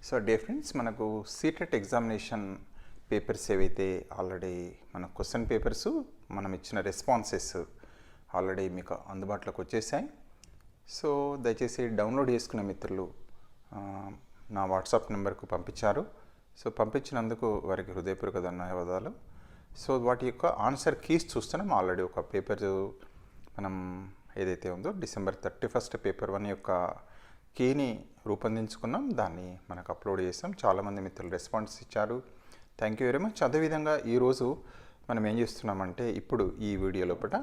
So dear friends, మనకు CTET examination papers ఏవైతే already మన క్వశ్చన్ పేపర్స్ మనం ఇచ్చిన రెస్పాన్సెస్ ఆల్రెడీ మీకు అందుబాటులోకి వచ్చేసాయి. సో దయచేసి డౌన్లోడ్ చేసుకునే మిత్రులు నా వాట్సాప్ నెంబర్కు పంపించారు. సో పంపించినందుకు వారికి హృదయపూర్వక ధన్యవాదాలు. సో వాటి యొక్క ఆన్సర్ కీస్ చూస్తున్నాం. ఆల్రెడీ ఒక పేపర్ మనం ఏదైతే ఉందో December 31 పేపర్ 1 యొక్క కీని రూపొందించుకున్నాం, దాన్ని మనకు అప్లోడ్ చేసాం. చాలామంది మిత్రులు రెస్పాన్స్ ఇచ్చారు, థ్యాంక్ యూ వెరీ మచ్. అదేవిధంగా ఈరోజు మనం ఏం చేస్తున్నామంటే, ఇప్పుడు ఈ వీడియో లోపల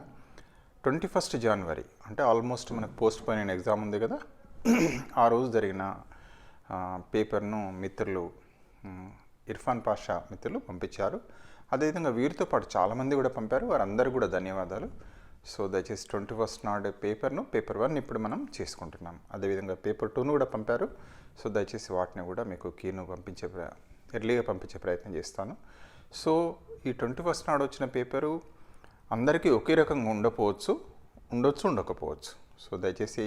21 జనవరి అంటే ఆల్మోస్ట్ మనకు పోస్ట్ పోయిన ఎగ్జామ్ ఉంది కదా, ఆ రోజు జరిగిన పేపర్ను మిత్రులు ఇర్ఫాన్ పాషా మిత్రులు పంపించారు. అదేవిధంగా వీరితో పాటు చాలామంది కూడా పంపారు, వారందరూ కూడా ధన్యవాదాలు. సో దయచేసి 21 నాడు పేపర్ 1 ఇప్పుడు మనం చేసుకుంటున్నాం. అదేవిధంగా పేపర్ 2ను కూడా పంపారు. సో దయచేసి వాటిని కూడా మీకు కీను ఎర్లీగా పంపించే ప్రయత్నం చేస్తాను. సో ఈ 21 నాడు వచ్చిన పేపరు అందరికీ ఒకే రకంగా ఉండకపోవచ్చు. సో దయచేసి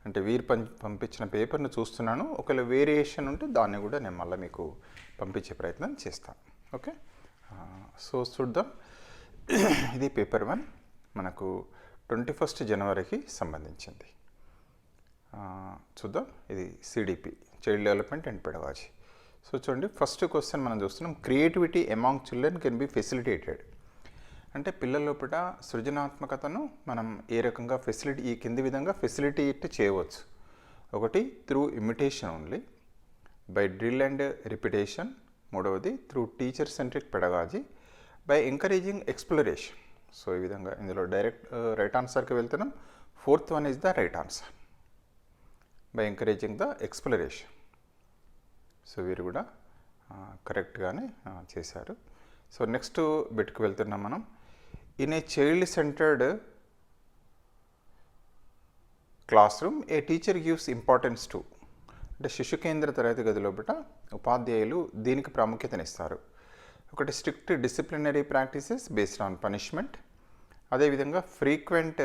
అంటే వీరు పంపించిన పేపర్ను చూస్తున్నాను, ఒకవేళ వేరియేషన్ ఉంటే దాన్ని కూడా నేను మళ్ళీ మీకు పంపించే ప్రయత్నం చేస్తాను. ఓకే, సో చూద్దాం. ఇది పేపర్ 1 మనకు 21 జనవరికి సంబంధించింది. చూద్దాం. ఇది CDP, child development and pedagogy. So చూడండి, ఫస్ట్ క్వశ్చన్ మనం చూస్తున్నాం, creativity among children can be facilitated. అంటే పిల్లల లోపల సృజనాత్మకతను మనం ఏ రకంగా ఈ కింది విధంగా ఫెసిలిటేట్ చేయవచ్చు. ఒకటి, through imitation only, by drill and repetition. మూడవది, through teacher centric pedagogy, by encouraging exploration. So ఈ విధంగా ఇందులో డైరెక్ట్ రైట్ ఆన్సర్కి వెళ్తున్నాం. 4th one is the right answer, by encouraging the exploration. So వీరు కూడా కరెక్ట్గానే చేశారు. సో నెక్స్ట్ బిట్కి వెళ్తున్నాం మనం. In a child centred classroom a teacher gives importance to. అంటే శిశు కేంద్ర తరగతి గది లోపల ఉపాధ్యాయులు దీనికి ప్రాముఖ్యతనిస్తారు. ఒకటి, strict disciplinary practices based on punishment. అదేవిధంగా ఫ్రీక్వెంట్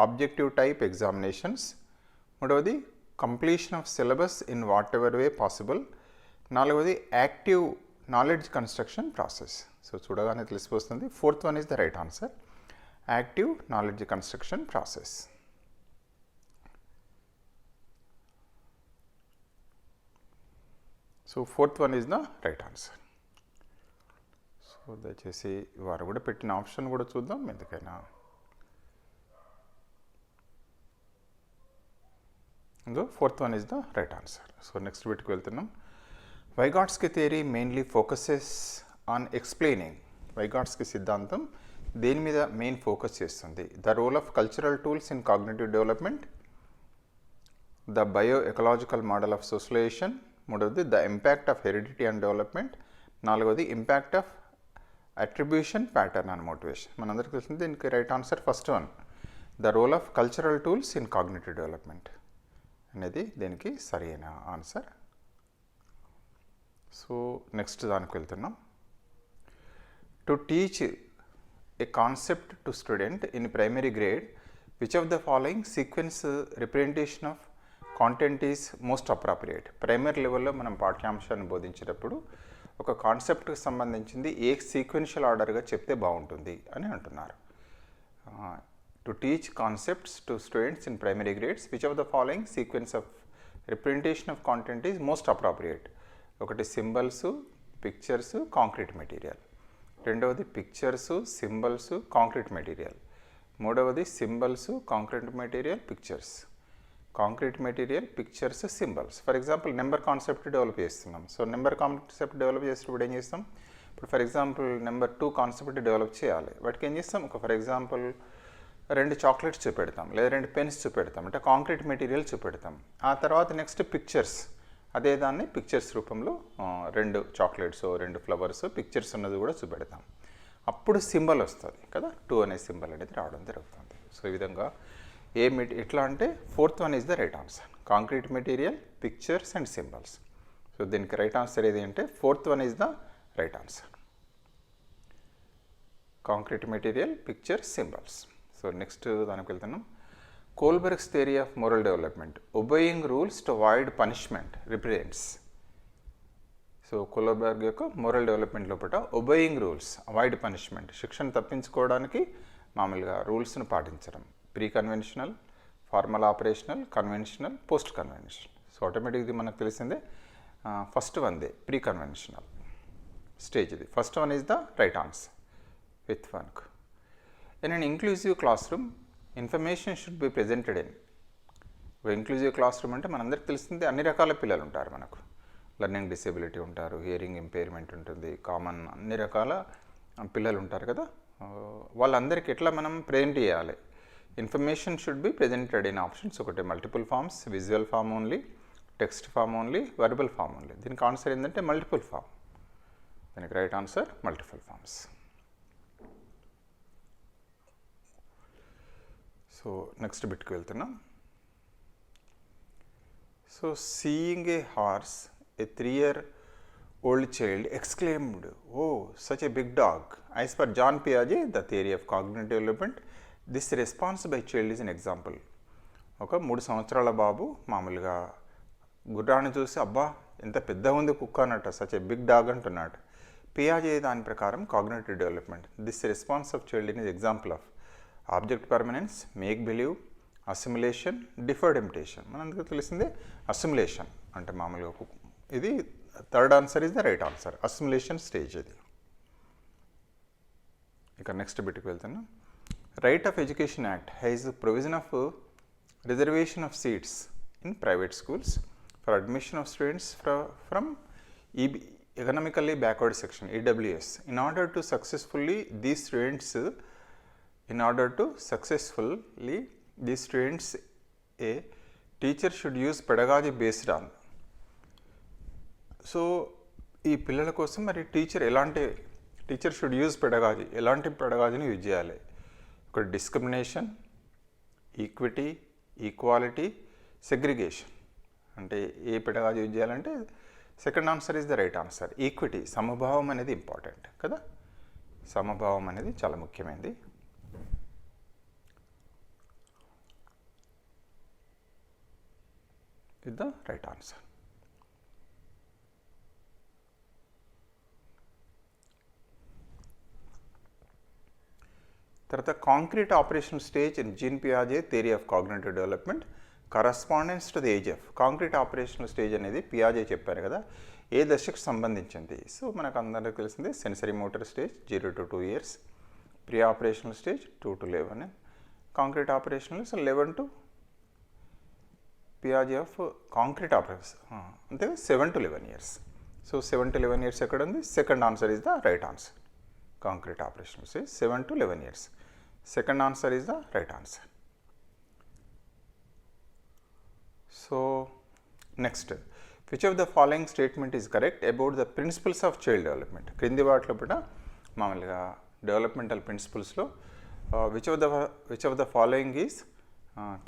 ఆబ్జెక్టివ్ టైప్ ఎగ్జామినేషన్స్. మూడవది, completion of syllabus in whatever way possible. నాలుగవది, active knowledge construction process. So చూడగానే తెలిసిపోతుంది. 4th one is the right answer, active knowledge construction process. So 4th one is the right answer. So దయచేసి వారు కూడా పెట్టిన option కూడా చూద్దాం ఎందుకైనా. ఇంకో 4th one is the right answer. So next బిట్కి వెళ్తున్నాం. Vygotsky theory mainly focuses on explaining. Vygotsky సిద్ధాంతం దేని మీద మెయిన్ ఫోకస్ చేస్తుంది? The role of cultural tools in cognitive development, the bioecological model of socialisation. మూడవది, the impact of heredity and development. నాలుగవది, impact of attribution pattern and motivation. మనందరికీ తెలిసింది దీనికి right answer first one, the role of cultural tools in cognitive development అనేది దీనికి సరైన answer. So నెక్స్ట్ దానికి వెళ్తున్నాం. To teach a concept to student in primary grade, which of the following sequence representation of content is most appropriate. Primary లెవెల్లో మనం పాఠ్యాంశాన్ని బోధించేటప్పుడు ఒక కాన్సెప్ట్కి సంబంధించింది ఏ సీక్వెన్షియల్ ఆర్డర్గా చెప్తే బాగుంటుంది అని అంటున్నారు. To teach concepts to students in primary grades, which of the following sequence of representation of content is most appropriate. ఒకటి, symbols, pictures, concrete material. రెండవది, పిక్చర్స్, సింబల్స్, కాంక్రీట్ మెటీరియల్. మూడవది, symbols, concrete material, pictures. Concrete material, pictures, symbols. For example number concept develop చేస్తున్నాం. So number concept develop చేసేటప్పుడు ఏం చేస్తాం? ఇప్పుడు for example number 2 concept develop చేయాలి. వాటికి ఏం చేస్తాం? ఒక ఫర్ ఎగ్జాంపుల్ 2 చాక్లెట్స్ చూపెడతాం, లేదా 2 పెన్స్ చూపెడతాం, అంటే కాంక్రీట్ మెటీరియల్ చూపెడతాం. ఆ తర్వాత నెక్స్ట్ పిక్చర్స్, అదే దాన్ని పిక్చర్స్ రూపంలో 2 చాక్లెట్స్, 2 ఫ్లవర్స్, పిక్చర్స్ ఉన్నది కూడా చూపెడతాం. అప్పుడు సింబల్ వస్తుంది కదా, 2 అనే సింబల్ అనేది రావడం జరుగుతుంది. సో ఈ విధంగా ఎట్లా అంటే 4th one is the right answer, concrete material, pictures and symbols. So దీనికి రైట్ ఆన్సర్ ఏది అంటే 4th one is the right answer, concrete material, pictures, symbols. So నెక్స్ట్ దానికి వెళ్తున్నాం. Kohlberg's theory of moral development, obeying rules to avoid punishment represents. So Kohlberg యొక్క moral development లోపల obeying rules, avoid punishment, శిక్షను తప్పించుకోవడానికి మామూలుగా రూల్స్ను పాటించడం. Pre conventional, formal operational, conventional, post conventional. So ఆటోమేటిక్గా మనకు తెలిసిందే ఫస్ట్ వన్దే ప్రీ కన్వెన్షనల్ స్టేజ్. ఇది first one is the right answer with work. In an inclusive class room information should be presented in. ఒక ఇంక్లూజివ్ క్లాస్ రూమ్ అంటే మనందరికీ తెలిసిందే అన్ని రకాల పిల్లలు ఉంటారు. మనకు లెర్నింగ్ డిసేబిలిటీ ఉంటారు, హియరింగ్ ఇంపైర్మెంట్ ఉంటుంది, కామన్ అన్ని రకాల పిల్లలు ఉంటారు కదా. వాళ్ళందరికీ ఎట్లా మనం ప్రెజెంట్ చేయాలి? Information should be presented in options. ఒకటి multiple forms, visual form only, text form only, verbal form only. దీనికి ఆన్సర్ ఏంటంటే మల్టిపుల్ ఫామ్. దీనికి right answer multiple forms. So next బిట్కి వెళ్తున్నాం. So seeing a horse, a 3-year-old child exclaimed, "Oh, such a big dog." As per John Piaget, the theory of cognitive development, this response by child is an example. ఒక 3 సంవత్సరాల బాబు మామూలుగా గుర్రాన్ని చూసి అబ్బా ఎంత పెద్ద ఉంది కుక్క అన్నట్టు, సచ్ ఏ బిగ్ డాగ్ అంటున్నాడు. పియాజే దాని ప్రకారం cognitive development, this response of child in example of object permanence, make believe, assimilation, deferred imitation. మనందుకు తెలిసిందే అసిమిలేషన్ అంటే మామూలుగా ఇది third answer is the right answer, assimilation stage ఇది. ఇక నెక్స్ట్ బిట్కి వెళ్తున్నాం. Right of education act has provision of reservation of seats in private schools for admission of students from economically backward section, EWS. In order to successfully these students, a teacher should use pedagogy based on. So ఈ పిల్లల కోసం మరి teacher should use pedagogy, ఎలాంటి పెడగాజీని use చేయాలి? ఒక discrimination, equity, equality, segregation. అంటే ఏ pedagogy use చేయాలంటే second answer is the right answer, equity. సమభావం అనేది ఇంపార్టెంట్ కదా, సమభావం అనేది చాలా ముఖ్యమైనది. Is the right answer. తర్వాత concrete operation stage in Jean పియాజే theory of cognitive development correspondence to the age of. Concrete operational stage అనేది పియాజే చెప్పారు కదా, ఏ దశకు సంబంధించింది? సో మనకు అందరికీ తెలిసింది sensory motor stage 0 to 2 years, pre operational stage 2 to 11, concrete operational 11 to పియాజే ఆఫ్ కాంక్రీట్ ఆపరేషన్ అంటే 7 to 11 years. So 7 to 11 years ఎక్కడ ఉంది? Second answer is the right answer. Concrete operational stage 7 to 11 years. Second answer is the right answer. So next, which of the following statement is correct about the principles of child development? క్రింది వాటిలో కూడా మామూలుగా developmental ప్రిన్సిపల్స్లో which of the following is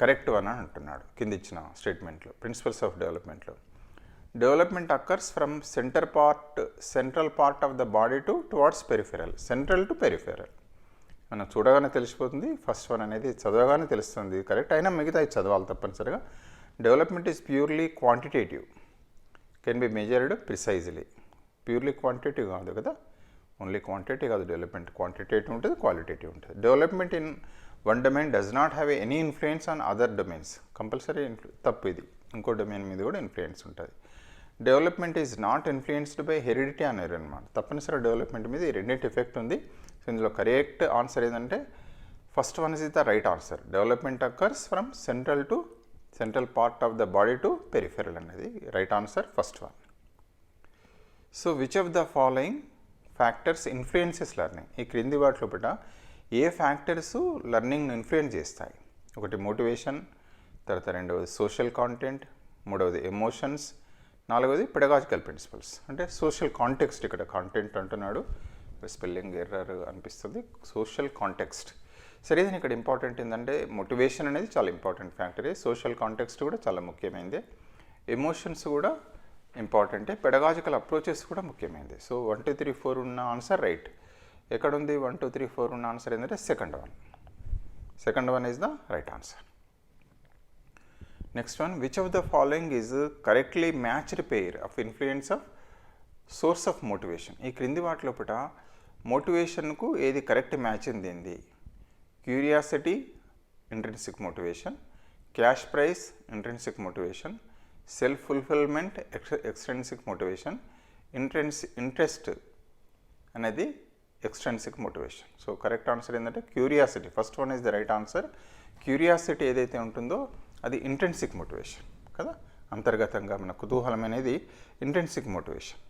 correct అని అంటున్నాడు కింద ఇచ్చిన స్టేట్మెంట్లో. ప్రిన్సిపల్స్ ఆఫ్ డెవలప్మెంట్లో development occurs from central part of the body towards peripheral, central to peripheral. మనం చూడగానే తెలిసిపోతుంది, ఫస్ట్ వన్ అనేది చదవగానే తెలుస్తుంది కరెక్ట్, అయినా మిగతా ఇది చదవాలి తప్పనిసరిగా. Development is purely quantitative, can be measured precisely. Purely quantitative కాదు కదా, ఓన్లీ క్వాంటిటీ కాదు డెవలప్మెంట్, క్వాంటిటేటివ్ ఉంటుంది, క్వాలిటేటివ్ ఉంటుంది. Development in one domain does not have any influence on other domains. Compulsory తప్పు ఇది, ఇంకో డొమైన్ మీద కూడా ఇన్ఫ్లుయెన్స్ ఉంటుంది. Development is not influenced by heredity అని అనమాట. తప్పనిసరి డెవలప్మెంట్ మీద ఈ రెండింటి ఎఫెక్ట్ ఉంది. సో ఇందులో కరెక్ట్ ఆన్సర్ ఏంటంటే first one is the right answer. Development occurs from central part of the body to peripheral అనేది right answer, first one. So which of the following factors influences learning? ఈ క్రింది వాటిలో పట ఏ factors లెర్నింగ్ను influence చేస్తాయి? ఒకటి motivation, తర్వాత రెండవది social content, మూడవది ఎమోషన్స్, నాలుగవది పెడగాజికల్ ప్రిన్సిపల్స్. అంటే సోషల్ కాంటెక్స్ట్, ఇక్కడ కాంటెంట్ అంటున్నాడు, స్పెల్లింగ్ ఎర్రర్ అనిపిస్తుంది, సోషల్ కాంటెక్స్ట్. సరే, ఇది ఇక్కడ ఇంపార్టెంట్ ఏంటంటే మోటివేషన్ అనేది చాలా ఇంపార్టెంట్ ఫ్యాక్టరే, సోషల్ కాంటెక్స్ట్ కూడా చాలా ముఖ్యమైనది, ఎమోషన్స్ కూడా ఇంపార్టెంటే, పెడగాజికల్ అప్రోచెస్ కూడా ముఖ్యమైనది. సో 1 2 3 4 ఉన్న ఆన్సర్ రైట్. ఎక్కడుంది 1 2 3 4 ఉన్న ఆన్సర్ ఏంటంటే second one is the right answer. Next one, which of the following is correctly matched pair of influence of source of motivation. ఈ క్రింది వాటి లోపల మోటివేషన్కు ఏది కరెక్ట్ మ్యాచ్ ఉంది? Curiosity intrinsic motivation, cash prize intrinsic motivation, self fulfilment extrinsic motivation, interest అనేది extrinsic motivation. So correct answer ఏంటంటే curiosity. First one is the right answer. Curiosity ఏదైతే ఉంటుందో అది ఇంట్రిన్సిక్ మోటివేషన్ కదా, అంతర్గతంగా మన కుతూహలం అనేది intrinsic motivation.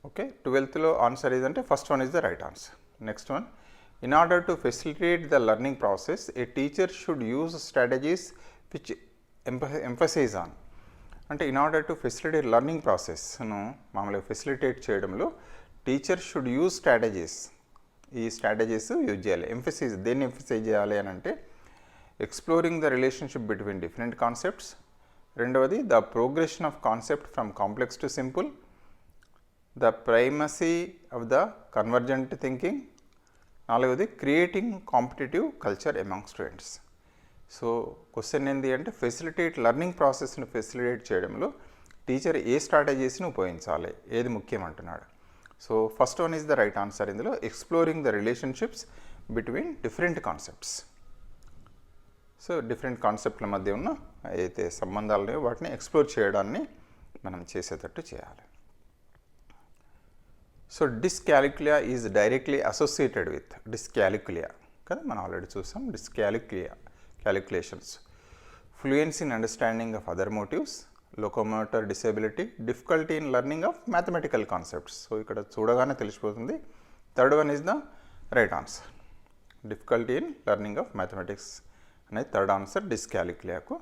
Okay, 12th answer ఏదంటే first one is the right answer. Next one, in order to facilitate the learning process a teacher should use strategies which emphasize on. అంటే in order to facilitate learning ప్రాసెస్ను మామూలుగా facilitate చేయడంలో teacher should use strategies. ఈ strategies use చేయాలి. Emphasize, దేన్ని emphasize చేయాలి అని అంటే exploring the relationship between different concepts, రెండవది the progression of concept from complex to simple, the primacy of the convergent thinking, నాలుగవది creating competitive culture among students. So question ఏంటి అంటే facilitate learning ప్రాసెస్ను facilitate చేయడంలో teacher ఏ స్ట్రాటజీస్ని ఉపయోగించాలి, ఏది ముఖ్యం అంటున్నాడు. So first one is the right answer. ఇందులో exploring the relationships between different concepts. So different కాన్సెప్ట్ల మధ్య ఉన్న అయితే సంబంధాలని వాటిని ఎక్స్ప్లోర్ చేయడాన్ని మనం చేసేటట్టు చేయాలి. So dyscalculia is directly associated with dyscalculia కదా, మనం ఆల్రెడీ చూసాం. Dyscalculia calculations, fluency in understanding of other motives, locomotor disability, difficulty in learning of mathematical concepts. So ఇక్కడ చూడగానే తెలిసిపోతుంది. Third one is the right answer. Difficulty in learning of mathematics అనేది third answer. డిస్కాలిక్యులియాకు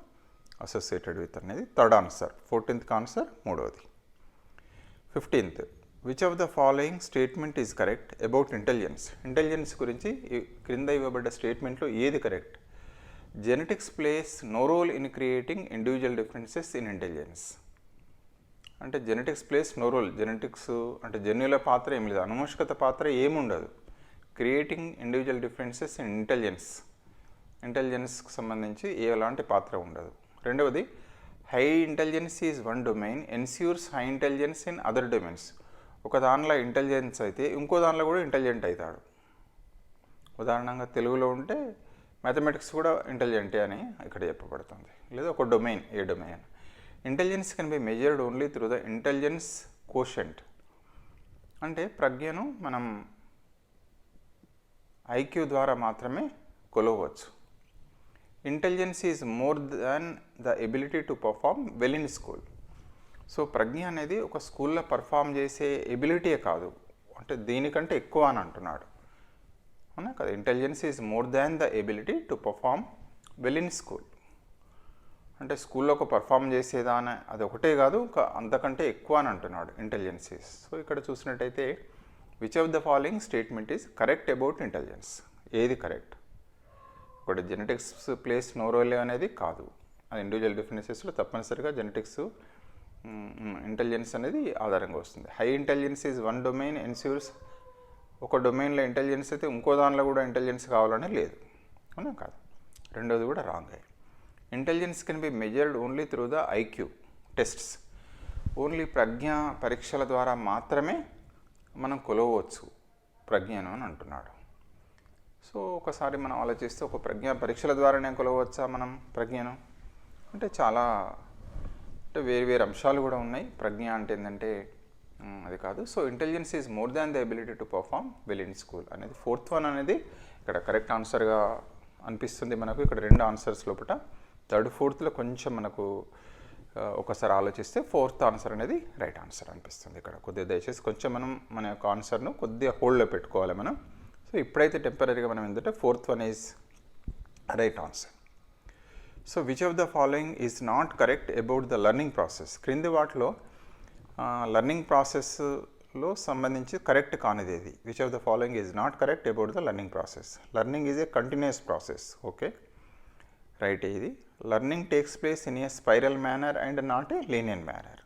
associated with అనేది third answer. 14th answer మూడవది. 15th, which of the following statement is correct about intelligence. Intelligence గురించి క్రింద ఇవ్వబడ్డ స్టేట్మెంట్లో ఏది correct? Genetics plays no role in creating individual differences in intelligence. అంటే genetics plays no role, genetics అంటే జన్యుల పాత్ర ఏం లేదు, అనువంశికత పాత్ర ఏముండదు. క్రియేటింగ్ ఇండివిజువల్ డిఫరెన్సెస్ ఇన్ ఇంటెలిజెన్స్కి సంబంధించి ఎలాంటి పాత్ర ఉండదు. రెండవది, high intelligence is one domain ensures high intelligence in other domains. ఒక దానిలో ఇంటెలిజెన్స్ అయితే ఇంకో దానిలో కూడా ఇంటెలిజెంట్ అవుతాడు. ఉదాహరణంగా తెలుగులో ఉంటే మ్యాథమెటిక్స్ కూడా ఇంటెలిజెంటే అని ఇక్కడ చెప్పబడుతుంది. లేదా ఒక domain, a domain. Intelligence can be measured only through the intelligence quotient. అంటే ప్రజ్ఞను మనం ఐక్యూ ద్వారా మాత్రమే కొలవచ్చు. Intelligence is more than the ability to perform well in school. So ప్రజ్ఞ అనేది ఒక స్కూల్లో పర్ఫామ్ చేసే ఎబిలిటీయే కాదు, అంటే దీనికంటే ఎక్కువ అని అంటున్నాడు అవునా కదా. Intelligence is more than the ability to perform well in school. అంటే స్కూల్లో ఒక పర్ఫామ్ చేసేదాని అది ఒకటే కాదు, ఇంకా అంతకంటే ఎక్కువ అని అంటున్నాడు ఇంటెలిజెన్స్ ఈజ్. సో ఇక్కడ చూసినట్టయితే which of the following statement is correct about intelligence. ఏది కరెక్ట్? ఒకటి జెనెటిక్స్ ప్లేస్ నో రోల్ అనేది కాదు, అది ఇండివిజువల్ డిఫరెన్సెస్లో తప్పనిసరిగా జెనెటిక్స్ ఇంటెలిజెన్స్ అనేది ఆధారంగా వస్తుంది. High intelligence is one domain ensures, ఒక డొమైన్లో ఇంటెలిజెన్స్ అయితే ఇంకో దానిలో కూడా ఇంటెలిజెన్స్ కావాలని లేదు అవునా కాదు. రెండోది కూడా wrong. Intelligence can be measured only through the IQ tests. Only ప్రజ్ఞ పరీక్షల ద్వారా మాత్రమే మనం కొలవచ్చు ప్రజ్ఞను అని అంటున్నాడు. సో ఒకసారి మనం ఆలోచిస్తే ఒక ప్రజ్ఞ పరీక్షల ద్వారానే కొలవచ్చా మనం ప్రజ్ఞను అంటే చాలా అంటే వేరు అంశాలు కూడా ఉన్నాయి. ప్రజ్ఞ అంటే ఏంటంటే అది కాదు. So intelligence is more than the ability to perform well in school అనేది 4th వన్ అనేది ఇక్కడ కరెక్ట్ ఆన్సర్గా అనిపిస్తుంది మనకు. ఇక్కడ 2 ఆన్సర్స్ లోపల 3rd 4thలో కొంచెం మనకు ఒకసారి ఆలోచిస్తే 4th ఆన్సర్ అనేది రైట్ ఆన్సర్ అనిపిస్తుంది. ఇక్కడ కొద్దిగా దయచేసి కొంచెం మనం మన యొక్క ఆన్సర్ను కొద్దిగా హోల్డ్లో పెట్టుకోవాలి మనం. సో ఇప్పుడైతే టెంపరీగా మనం ఏంటంటే 4th one is right answer. So which of the following is not correct about the learning process. క్రింది వాటిలో లెర్నింగ్ ప్రాసెస్లో సంబంధించి కరెక్ట్ కానిది ఏది? Which of the following is not correct about the learning process. Learning is a continuous process. Okay right. ఇది learning takes place in a spiral manner and not a linear manner.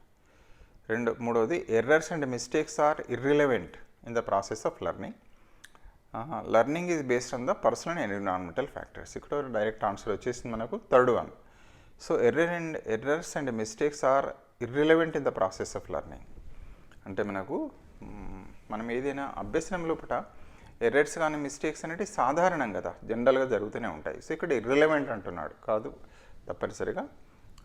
మూడవది, errors and mistakes are irrelevant in the process of learning. Learning is based on the personal and environmental factors. ఇక్కడ direct answer వచ్చేసింది మనకు 3rd one. So errors and mistakes are irrelevant in the process of learning. అంటే మనం ఏదైనా అభ్యసనం లోపల errors కానీ mistakes అనేవి సాధారణం కదా, జనరల్గా జరుగుతూనే ఉంటాయి. సో ఇక్కడ ఇర్రిలవెంట్ అంటున్నాడు, కాదు, తప్పనిసరిగా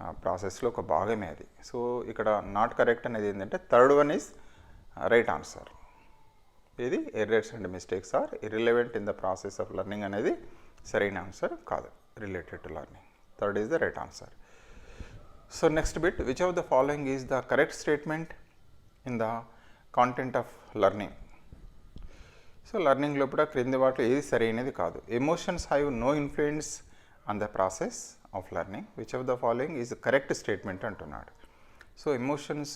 ఆ ప్రాసెస్లో ఒక భాగమే అది. సో ఇక్కడ నాట్ కరెక్ట్ అనేది ఏంటంటే third one is right answer. ఇది errors and mistakes are irrelevant in the process of learning అనేది సరైన ఆన్సర్ కాదు, related to learning. Third is the right answer. So next bit, which of the following is the correct statement in the content of learning. So learning లోపల క్రింది వాటిలో ఏది సరైనది కాదు. Emotions have no influence on the process of learning. Which of the following is correct statement అంటున్నాడు. So emotions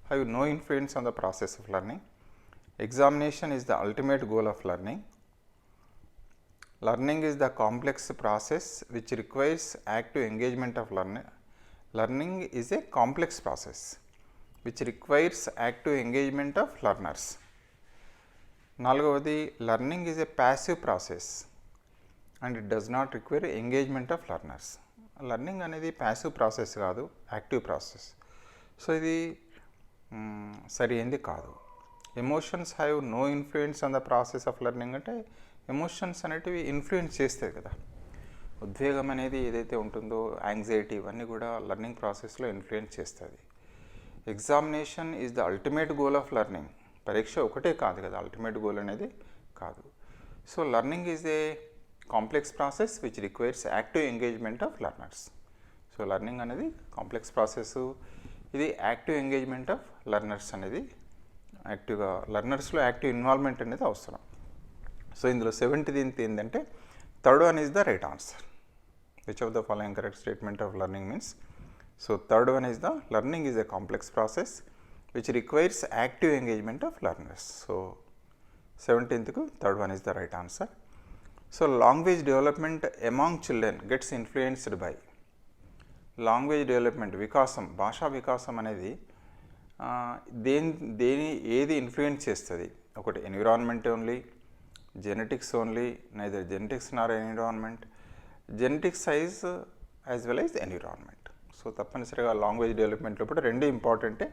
have no influence on the process of learning. Examination is the ultimate goal of learning. Learning is the complex process which requires active engagement of learner. Learning is a complex process which requires active engagement of learners. నాలుగవది, learning is a passive process and it does not require engagement of learners. Learning అనేది passive process కాదు, active process. So ఇది సరైనది కాదు. Emotions have no influence on the process of learning అంటే emotions అనేటివి influence చేస్తాయి కదా. ఉద్వేగం అనేది ఏదైతే ఉంటుందో, యాంగ్జైటీ, ఇవన్నీ కూడా లెర్నింగ్ ప్రాసెస్లో ఇన్ఫ్లుయెన్స్ చేస్తుంది. Examination is the ultimate goal of learning. పరీక్ష ఒకటే కాదు కదా, అల్టిమేట్ గోల్ అనేది కాదు. So learning is A complex process which requires active engagement of learners. So learning అనేది కాంప్లెక్స్ ప్రాసెస్, ఇది యాక్టివ్ ఎంగేజ్మెంట్ ఆఫ్ లెర్నర్స్ అనేది, యాక్టివ్గా లెర్నర్స్లో యాక్టివ్ ఇన్వాల్వ్మెంట్ అనేది అవసరం. సో ఇందులో 17th ఏంటంటే third one is the right answer. Which of the following correct statement of learning means. So third one is the learning is a complex process which requires active engagement of learners. So 17th third one is the right answer. So language development among children gets influenced by. Language development, వికాసం, భాషా వికాసం అనేది ఏది influence చేస్తుంది? ఒకటి environment only, genetics only, neither genetics నార్ environment, genetics size as well as environment. So తప్పనిసరిగా language డెవలప్మెంట్లో కూడా రెండు ఇంపార్టెంటే,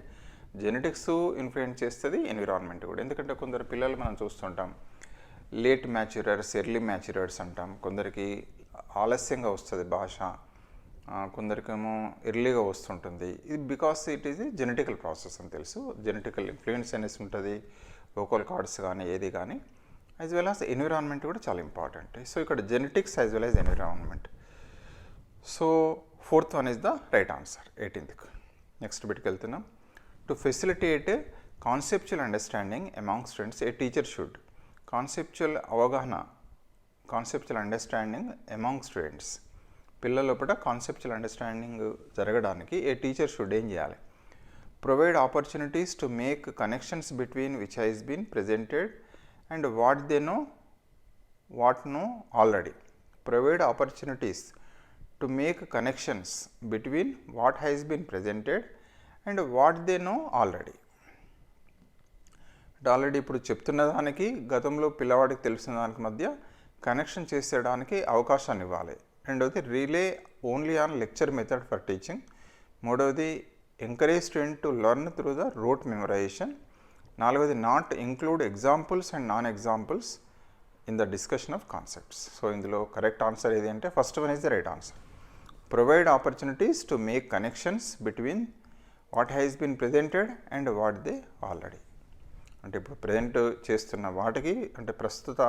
జెనెటిక్స్ ఇన్ఫ్లుయెన్స్ చేస్తుంది, ఎన్విరాన్మెంట్ కూడా. ఎందుకంటే కొందరు పిల్లలు మనం చూస్తుంటాం లేట్ మ్యాచ్యూరర్స్, ఎర్లీ మ్యాచ్యూరర్స్ అంటాం. కొందరికి ఆలస్యంగా వస్తుంది భాష, కొందరికేమో ఎర్లీగా వస్తుంటుంది. ఇది because it is a genetical process అని తెలుసు. జెనెటికల్ ఇన్ఫ్లుయెన్స్ అనేసి ఉంటుంది, వోకల్ కార్డ్స్ కానీ ఏది కానీ, యాజ్ వెల్ యాజ్ ఎన్విరాన్మెంట్ కూడా చాలా ఇంపార్టెంట్. సో ఇక్కడ genetics as well as environment. So fourth one is the right answer. 18th next బిట్కి వెళ్తున్నాం. To facilitate conceptual understanding among students a teacher should. Conceptual అవగాహన, conceptual understanding among students, పిల్లల లోపల conceptual understanding జరగడానికి ఏ teacher should ఏం చేయాలి? Provide opportunities to make connections between which has been presented and what they know, what know already. Provide opportunities to make connections between what has been presented and what they know already. అంటే already ఇప్పుడు చెప్తున్న దానికి గతంలో పిల్లవాడికి తెలిసిన దానికి మధ్య connection చేసేయడానికి అవకాశాన్ని ఇవ్వాలి. రెండవది rely only on lecture method for teaching. మూడవది encourage student to learn through the rote memorization. నాలుగవది not include examples and non examples in the discussion of concepts. So ఇందులో కరెక్ట్ ఆన్సర్ ఏది అంటే first one is the right answer. Provide opportunities to make connections between what has been presented and what they already. అంటే ఇప్పుడు present చేస్తున్న వాటికి, అంటే ప్రస్తుత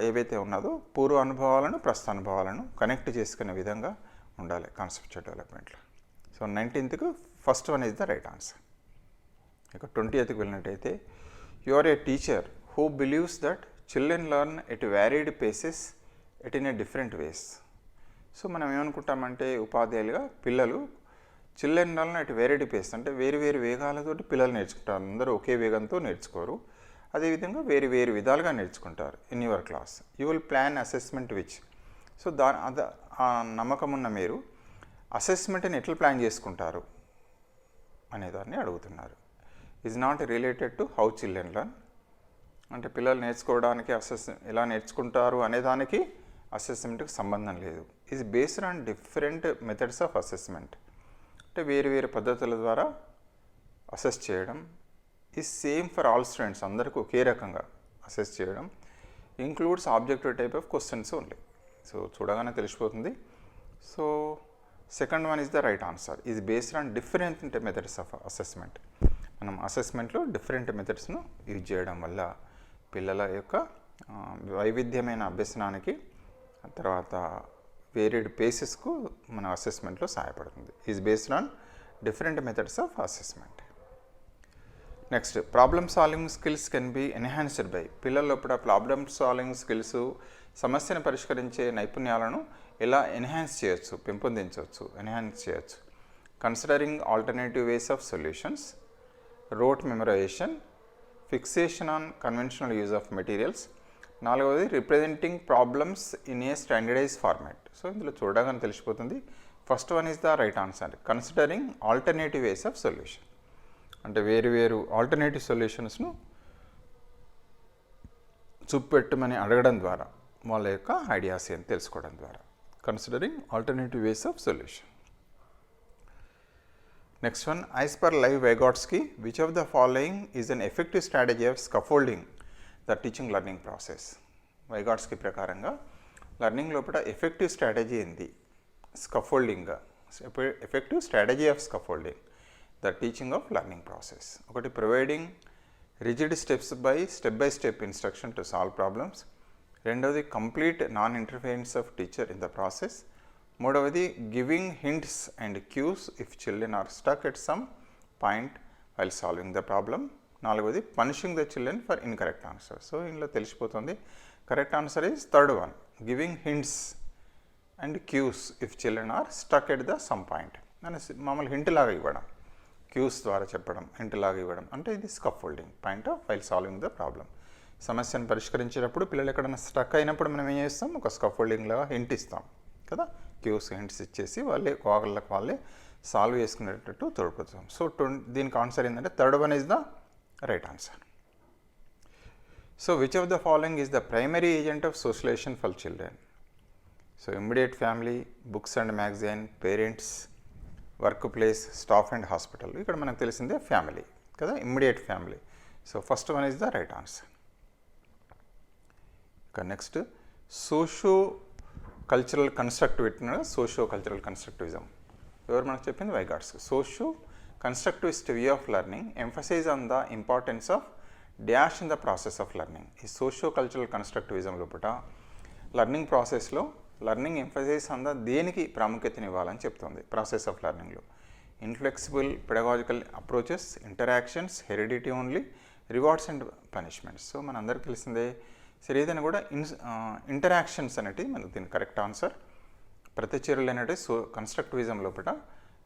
ఏవైతే ఉన్నదో పూర్వ అనుభవాలను ప్రస్తుత అనుభవాలను కనెక్ట్ చేసుకునే విధంగా ఉండాలి కాన్సెప్చువల్ డెవలప్మెంట్లో. So 19th first one is the right answer. ఇక 20th వెళ్ళినట్టయితే, you are a teacher who believes that children learn at varied paces at in a different ways. So మనం ఏమనుకుంటామంటే ఉపాధ్యాయులుగా పిల్లలు children learn at varied pace అంటే వేరు వేరు వేగాలతోటి పిల్లలు నేర్చుకుంటారు. అందరూ ఒకే వేగంతో నేర్చుకోరు, అదేవిధంగా వేరు వేరు విధాలుగా నేర్చుకుంటారు. In your class you will plan assessment which. So ఆ నమ్మకం ఉన్న మీరు అసెస్మెంట్ని ఎట్లా ప్లాన్ చేసుకుంటారు అనేదాన్ని అడుగుతున్నారు. Is not related to how children learn. అంటే పిల్లలు నేర్చుకోవడానికి ఎలా నేర్చుకుంటారు అనేదానికి అసెస్మెంట్కి సంబంధం లేదు. Is based on different methods of assessment. అంటే వేరు వేరు పద్ధతుల ద్వారా అసెస్ చేయడం, ఈ సేమ్ ఫర్ ఆల్ స్టూడెంట్స్, అందరికీ ఒకే రకంగా అసెస్ చేయడం. Includes objective type of questions only. So చూడగానే తెలిసిపోతుంది. So second one is the right answer. Is based on different methods of assessment. మనం అసెస్మెంట్లో డిఫరెంట్ మెథడ్స్ను యూజ్ చేయడం వల్ల పిల్లల యొక్క వైవిధ్యమైన అభ్యసనానికి, తర్వాత వేరియడ్ పేసెస్కు మన అసెస్మెంట్లో సహాయపడుతుంది. Is based on different methods of assessment. Next, problem solving skills can be enhanced by. పిల్లల లోపల ప్రాబ్లమ్ సాల్వింగ్ స్కిల్స్, సమస్యను పరిష్కరించే నైపుణ్యాలను ఎలా ఎన్హాన్స్ చేయొచ్చు, పెంపొందించవచ్చు, ఎన్హాన్స్ చేయొచ్చు. Considering alternative ways of solutions, rote memorization, fixation on conventional use of materials. నాలుగవది representing problems in a standardized format. So ఇందులో చూడగానే తెలిసిపోతుంది. First one is the right answer. Considering alternative ways of solution అంటే వేరు alternative సొల్యూషన్స్ను చూపెట్టమని అడగడం ద్వారా వాళ్ళ యొక్క ఐడియాస్ ఏం తెలుసుకోవడం ద్వారా. Considering alternative ways of solution. Next one, as per Lev Vygotsky, which of the following is an effective strategy of scaffolding the teaching learning process. Vygotsky ప్రకారంగా లెర్నింగ్ లోపల ఎఫెక్టివ్ స్ట్రాటజీ ఏంది? Scaffolding, effective strategy of scaffolding the teaching of learning process. ఒకటి, providing rigid step by step instruction to solve problems. రెండవది, complete non interference of teacher in the process. మూడవది, giving hints and cues if children are stuck at some point while solving the problem. నాలుగవది, punishing the children for incorrect answer. So ఇందులో తెలిసిపోతుంది correct answer is third one, giving hints and cues if children are stuck at the some point. అని మామూలు hint లాగా ఇవ్వడం, cues ద్వారా చెప్పడం, hint లాగా ఇవ్వడం అంటే ఇది scaffolding point of while solving the problem. సమస్యను పరిష్కరించేటప్పుడు పిల్లలు ఎక్కడైనా స్టక్ అయినప్పుడు మనం ఏం చేస్తాం, ఒక స్కఫోల్డింగ్ లాగా హింట్ ఇస్తాం కదా, క్యూస్ హింట్స్ ఇచ్చేసి వాళ్ళే సాల్వ్ చేసుకునేటట్టు తోడ్పడతాం. సో దీనికి ఆన్సర్ ఏంటంటే third one is the right answer. So which of the following is the primary agent of socialization for children? So immediate family, books and magazine, parents, work place, staff and hospital. ఇక్కడ మనకు తెలిసిందే family కదా, immediate family. So first one is the right answer. ఇక next, socio cultural constructivism. ఎవరు మనకు చెప్పింది? Vygotsky. Socio constructivist view of learning emphasize on the importance of dash in the process of learning. ఈ socio cultural constructivism లోపల learning ప్రాసెస్లో learning emphasize on the దేనికి ప్రాముఖ్యతనివ్వాలని చెప్తుంది ప్రాసెస్ ఆఫ్ లెర్నింగ్లో. Inflexible pedagogical approaches, interactions, heredity only, rewards and punishments. So మన అందరికీ తెలిసిందే. సరే, ఏదైనా కూడా ఇంటరాక్షన్స్ అనేటివి మనకు దీని కరెక్ట్ ఆన్సర్. ప్రతి చర్యలు అనేటివి కన్స్ట్రక్టివిజం లోపల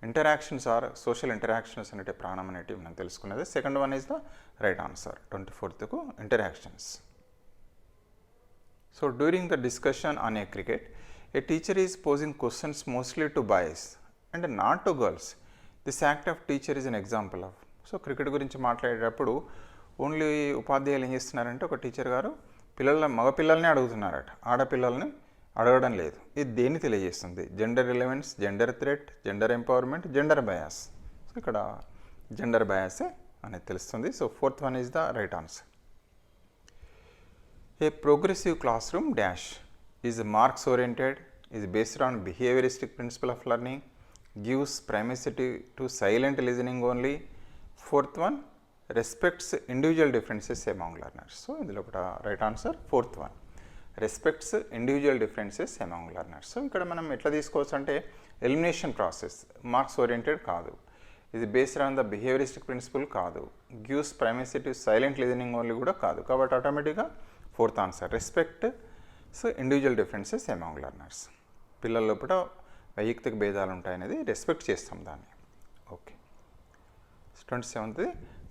ఇంటరాక్షన్స్ ఆర్ సోషల్ ఇంటరాక్షన్స్ అనేటివి ప్రాణం అనేటివి మనం తెలుసుకున్నది. Second one is the right answer. 24th interactions. So during the discussion on a cricket, a teacher is posing questions mostly to boys and not to girls. This act of teacher is an example of. So cricket గురించి మాట్లాడేటప్పుడు only ఉపాధ్యాయులు ఏం చేస్తున్నారంటే, ఒక teacher గారు మగపిల్లల్ని అడుగుతున్నారట, ఆడపిల్లల్ని అడగడం లేదు. ఇది దేన్ని తెలియజేస్తుంది? Gender relevance, gender threat, gender empowerment, gender bias. So ఇక్కడ జెండర్ బయాసే అనేది తెలుస్తుంది. So fourth one is the right answer. A progressive classroom dash is marks oriented, is based on behavioristic principle of learning, gives primacity to silent listening only. Fourth one, respects individual differences among learners. So ఇందులో కూడా right answer fourth one, respects individual differences among learners. So ఇక్కడ మనం ఎట్లా తీసుకోవచ్చు అంటే, elimination process, marks oriented కాదు, ఇది based on the behaviouristic principle కాదు, gives primacy silent listening only కూడా కాదు. కాబట్టి ఆటోమేటిక్గా fourth answer, respect individual differences among learners. పిల్లల లోపల వైయక్తిక భేదాలు ఉంటాయనేది రెస్పెక్ట్ చేస్తాం దాన్ని. Okay. 27th,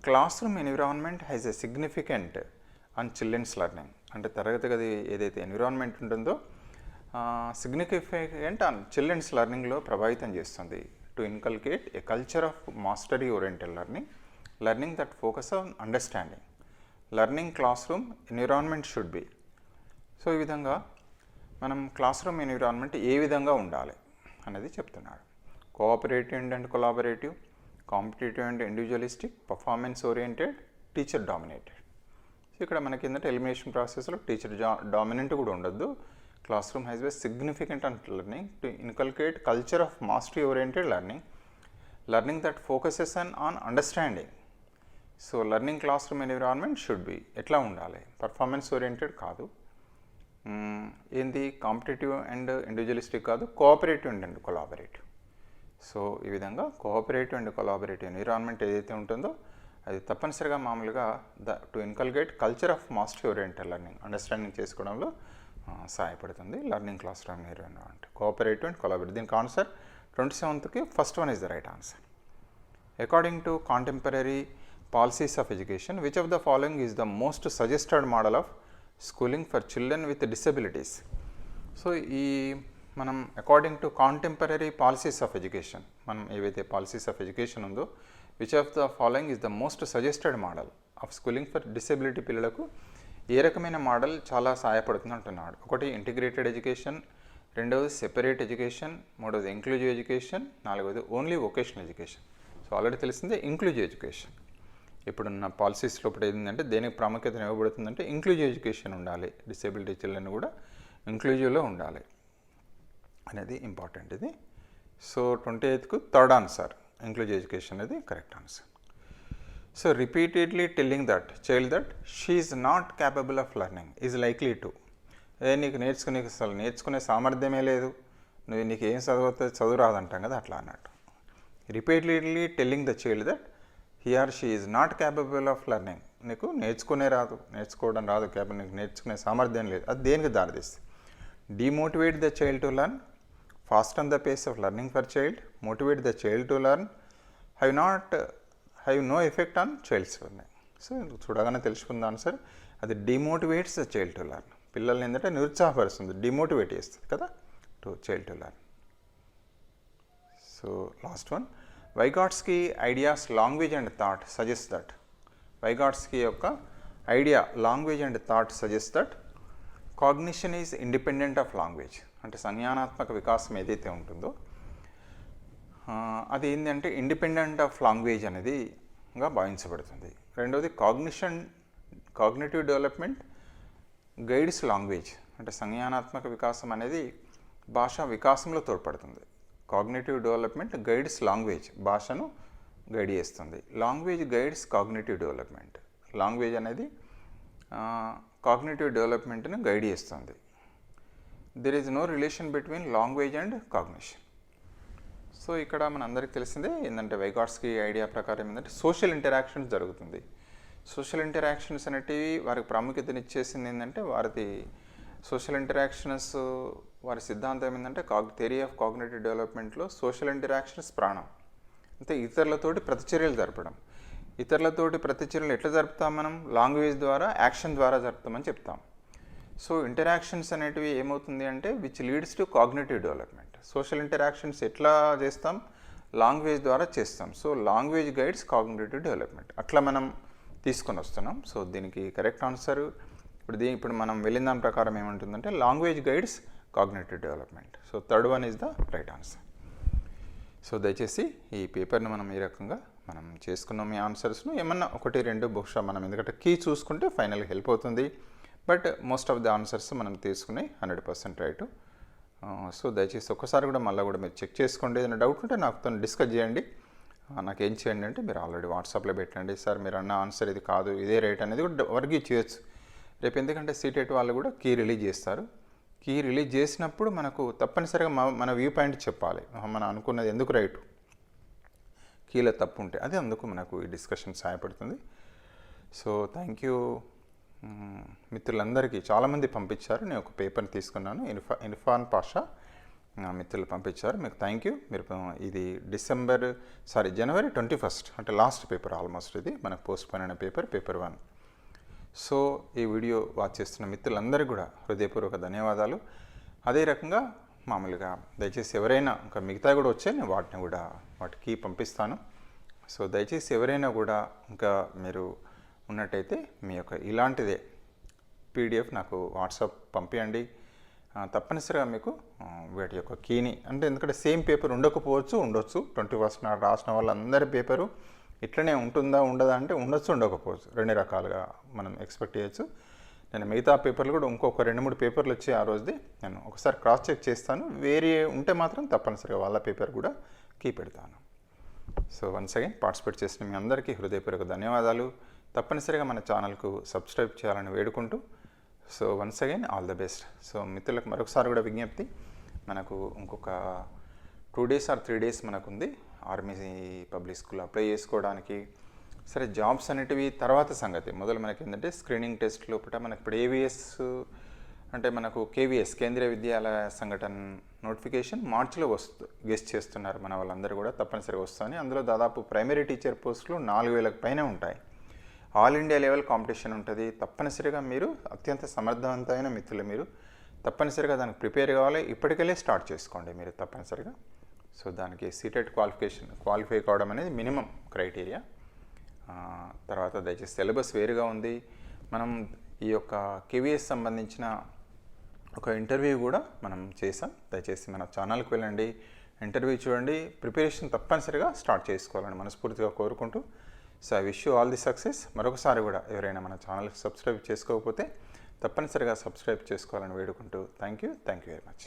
classroom environment has a significant on children's learning. అంటే తరగతి గది ఏదైతే ఎన్విరాన్మెంట్ ఉంటుందో సిగ్నిఫికెంట్ ఆన్ చిల్డ్రన్స్ లెర్నింగ్లో ప్రభావితం చేస్తుంది. To inculcate A culture of mastery oriented learning that focus on understanding. Learning classroom environment should B. So ఈ విధంగా మనం క్లాస్ రూమ్ ఎన్విరాన్మెంట్ ఏ విధంగా ఉండాలి అనేది చెప్తున్నాడు. Cooperative and collaborative, competitive and individualistic, performance oriented, teacher dominated. So ఇక్కడ మనకి ఏంటంటే ఎలిమినేషన్ ప్రాసెస్లో టీచర్ డామినెంట్ కూడా ఉండొద్దు. Classroom has be significant and learning to inculcate culture of mastery oriented learning that focuses on understanding. So learning classroom environment should be ఎట్లా ఉండాలి, performance oriented కాదు, ఏంది కాంపిటేటివ్ అండ్ ఇండివిజువలిస్టిక్ కాదు, cooperative and collaborative. So ఈ విధంగా cooperative and collaborative environment ఏదైతే ఉంటుందో అది తప్పనిసరిగా మామూలుగా to inculcate culture of mastery oriented learning understanding చేసుకోవడంలో సహాయపడుతుంది learning classroom environment. Cooperative and collaborative. దీనికి answer 27th first one is the right answer. According to contemporary policies of education which of the following is the most suggested model of schooling for children with disabilities. So ఈ మనం according to contemporary policies of education, మనం ఏవైతే policies of education ఉందో which of the following is the most suggested model of schooling for disability పిల్లలకు ఏ రకమైన model చాలా సహాయపడుతుంది అంటున్నాడు. ఒకటి ఇంటిగ్రేటెడ్ ఎడ్యుకేషన్, రెండవది సెపరేట్ ఎడ్యుకేషన్, మూడవది ఇంక్లూజివ్ ఎడ్యుకేషన్, నాలుగవది only vocational education. So already తెలిసిందే ఇంక్లూజివ్ ఎడ్యుకేషన్. ఇప్పుడున్న పాలసీస్లో ఇప్పుడు ఏంటంటే దేనికి ప్రాముఖ్యత ఇవ్వబడుతుందంటే ఇంక్లూజివ్ ఎడ్యుకేషన్ ఉండాలి, డిసేబిలిటీ చిల్డ్రన్ కూడా ఇంక్లూజివ్లో ఉండాలి అనేది ఇంపార్టెంట్ ఇది. So 28th third answer inclusive education అనేది correct answer. So repeatedly telling that child that she is not capable of learning is likely to. నీకు అసలు నేర్చుకునే సామర్థ్యమే లేదు, నీకు ఏం చదువు రాదంటాం కదా, అట్లా అన్నట్టు. Repeatedly telling the child that he or she is not capable of learning, నీకు నేర్చుకోవడం రాదు, నీకు నేర్చుకునే సామర్థ్యం లేదు, అది దేనికి దారితీస్తుంది. Demotivate the child to learn, fast on the pace of learning for child, motivate the child to learn, have no effect on child's learning. So చూడగానే తెలుసుకుంది ఆన్సర్, అది demotivates the child to learn. పిల్లల్ని ఏంటంటే నిరుత్సాహపరుస్తుంది, demotivate చేస్తుంది కదా to child to learn. So last one, Vygotsky ideas language and thought suggest that. Vygotsky యొక్క idea language and thought suggest that cognition is independent of language. అంటే సంజ్ఞానాత్మక వికాసం ఏదైతే ఉంటుందో అది ఏంటంటే ఇండిపెండెంట్ ఆఫ్ లాంగ్వేజ్ అనేదిగా భావించబడుతుంది. రెండవది కాగ్నిటివ్ డెవలప్మెంట్ గైడ్స్ లాంగ్వేజ్. అంటే సంజ్ఞానాత్మక వికాసం అనేది భాషా వికాసంలో తోడ్పడుతుంది. కాగ్నిటివ్ డెవలప్మెంట్ గైడ్స్ లాంగ్వేజ్, భాషను గైడ్ చేస్తుంది. Language guides cognitive development, language అనేది కాగ్నిటివ్ డెవలప్మెంట్ని గైడ్ చేస్తుంది. There is no relation between language and cognition. So ఇక్కడ మన అందరికీ తెలిసిందే ఏంటంటే వైగాట్స్కీ ఐడియా ప్రకారం ఏంటంటే సోషల్ ఇంటరాక్షన్స్ జరుగుతుంది. సోషల్ ఇంటరాక్షన్స్ అనేటివి వారికి ప్రాముఖ్యతనిచ్చేసింది ఏంటంటే వారి సోషల్ ఇంటరాక్షన్స్ వారి సిద్ధాంతం ఏంటంటే థియరీ ఆఫ్ కాగ్నిటివ్ డెవలప్మెంట్లో సోషల్ ఇంటరాక్షన్స్ ప్రాణం. అంటే ఇతరులతోటి ప్రతిచర్యలు జరపడం. ఇతరులతోటి ప్రతిచర్యలు ఎట్లా జరుపుతాం మనం? లాంగ్వేజ్ ద్వారా, యాక్షన్ ద్వారా జరుపుతామని చెప్తాం. సో ఇంటరాక్షన్స్ అనేటివి ఏమవుతుంది అంటే which leads to cognitive development. Social interactions ఎట్లా చేస్తాం? లాంగ్వేజ్ ద్వారా చేస్తాం. So language guides cognitive development, అట్లా మనం తీసుకొని వస్తున్నాం. సో దీనికి కరెక్ట్ ఆన్సర్ ఇప్పుడు మనం వెళ్ళిన దాని ప్రకారం ఏమంటుందంటే language guides cognitive development. So third one is the right answer. So దయచేసి ఈ పేపర్ని మనం ఈ రకంగా మనం చేసుకున్నాం. ఈ ఆన్సర్స్ను ఏమన్నా 1-2 బహుశా మనం ఎందుకంటే కీ చూసుకుంటే ఫైనల్గా హెల్ప్ అవుతుంది. But most of the answers మనం తీసుకుని 100% రైట్. సో దయచేసి ఒక్కసారి కూడా మళ్ళీ కూడా మీరు చెక్ చేసుకోండి. ఏదైనా డౌట్ ఉంటే నాకుతో డిస్కస్ చేయండి. నాకేం చేయండి అంటే మీరు ఆల్రెడీ వాట్సాప్లో పెట్టండి, సార్ మీరు అన్న ఆన్సర్ ఇది కాదు, ఇదే రైట్ అనేది కూడా వర్గీ చేయొచ్చు రేపు. ఎందుకంటే సీటెట్ వాళ్ళు కూడా కీ రిలీజ్ చేస్తారు. కీ రిలీజ్ చేసినప్పుడు మనకు తప్పనిసరిగా మన వ్యూ పాయింట్ చెప్పాలి, మనం అనుకున్నది ఎందుకు రైట్, కీలో తప్పు ఉంటే అది అందుకు మనకు ఈ డిస్కషన్ సహాయపడుతుంది. సో థ్యాంక్ యూ మిత్రులందరికీ. చాలామంది పంపించారు, నేను ఒక పేపర్ని తీసుకున్నాను, ఇర్ఫాన్ పాషా మిత్రులు పంపించారు, మీకు థ్యాంక్ యూ. మీరు ఇది జనవరి 21 అంటే లాస్ట్ పేపర్ ఆల్మోస్ట్, ఇది మనకు పోస్ట్ పోన్ అయిన పేపర్ 1. సో ఈ వీడియో వాచ్ చేస్తున్న మిత్రులందరికీ కూడా హృదయపూర్వక ధన్యవాదాలు. అదే రకంగా మామూలుగా దయచేసి ఎవరైనా ఇంకా మిగతా కూడా వచ్చాయి, నేను వాటికి పంపిస్తాను. సో దయచేసి ఎవరైనా కూడా ఇంకా మీరు ఉన్నట్టయితే మీ యొక్క ఇలాంటిదే పీడిఎఫ్ నాకు వాట్సాప్ పంపించండి. తప్పనిసరిగా మీకు వీటి యొక్క కీని అంటే ఎందుకంటే సేమ్ పేపర్ ఉండకపోవచ్చు, ఉండొచ్చు. 21 నాడు రాసిన వాళ్ళందరి పేపరు ఇట్లనే ఉంటుందా ఉండదా అంటే ఉండొచ్చు ఉండకపోవచ్చు, రెండు రకాలుగా మనం ఎక్స్పెక్ట్ చేయొచ్చు. నేను మిగతా పేపర్లు కూడా ఇంకొక 2-3 పేపర్లు వచ్చి ఆ రోజుది నేను ఒకసారి క్రాస్ చెక్ చేస్తాను. వేరే ఉంటే మాత్రం తప్పనిసరిగా వాళ్ళ పేపర్ కూడా కీ పెడతాను. సో వన్స్ అగైన్ పార్టిసిపేట్ చేసిన మీ అందరికీ హృదయపూర్వక ధన్యవాదాలు. తప్పనిసరిగా మన ఛానల్కు సబ్స్క్రైబ్ చేయాలని వేడుకుంటూ, so once again all the best. So మిత్రులకు మరొకసారి కూడా విజ్ఞప్తి, మనకు ఇంకొక 2 days ఆర్ 3 days మనకుంది ఆర్మీ పబ్లిక్ స్కూల్ అప్లై చేసుకోవడానికి. సరే, జాబ్స్ అనేటివి తర్వాత సంగతి. మొదలు మనకి ఏంటంటే స్క్రీనింగ్ టెస్ట్ లోపల మనకి ఇప్పుడు ఏవిఎస్ అంటే మనకు కేవీఎస్ కేంద్రీయ విద్యాలయ సంఘటన నోటిఫికేషన్ మార్చిలో గెస్ట్ చేస్తున్నారు మన వాళ్ళందరూ కూడా. తప్పనిసరిగా వస్తాయని. అందులో దాదాపు ప్రైమరీ టీచర్ పోస్టులు 4000 పైనే ఉంటాయి. ఆల్ ఇండియా లెవెల్ కాంపిటీషన్ ఉంటుంది. తప్పనిసరిగా మీరు అత్యంత సమర్థవంతమైన మిత్రులు, మీరు తప్పనిసరిగా దానికి ప్రిపేర్ కావాలి. ఇప్పటికెళ్ళే స్టార్ట్ చేసుకోండి మీరు తప్పనిసరిగా. సో దానికి సీటెట్ క్వాలిఫై కావడం అనేది మినిమం క్రైటీరియా. తర్వాత దయచేసి సిలబస్ వేరుగా ఉంది. మనం ఈ యొక్క కేవీఎస్ సంబంధించిన ఒక ఇంటర్వ్యూ కూడా మనం చేసాం. దయచేసి మన ఛానల్కి వెళ్ళండి, ఇంటర్వ్యూ చూడండి, ప్రిపరేషన్ తప్పనిసరిగా స్టార్ట్ చేసుకోవాలని మనస్ఫూర్తిగా కోరుకుంటూ, so I wish you all the success. మరొకసారి కూడా ఎవరైనా మన ఛానల్కి సబ్స్క్రైబ్ చేసుకోకపోతే తప్పనిసరిగా సబ్స్క్రైబ్ చేసుకోవాలని వేడుకుంటూ థ్యాంక్ యూ వెరీ మచ్.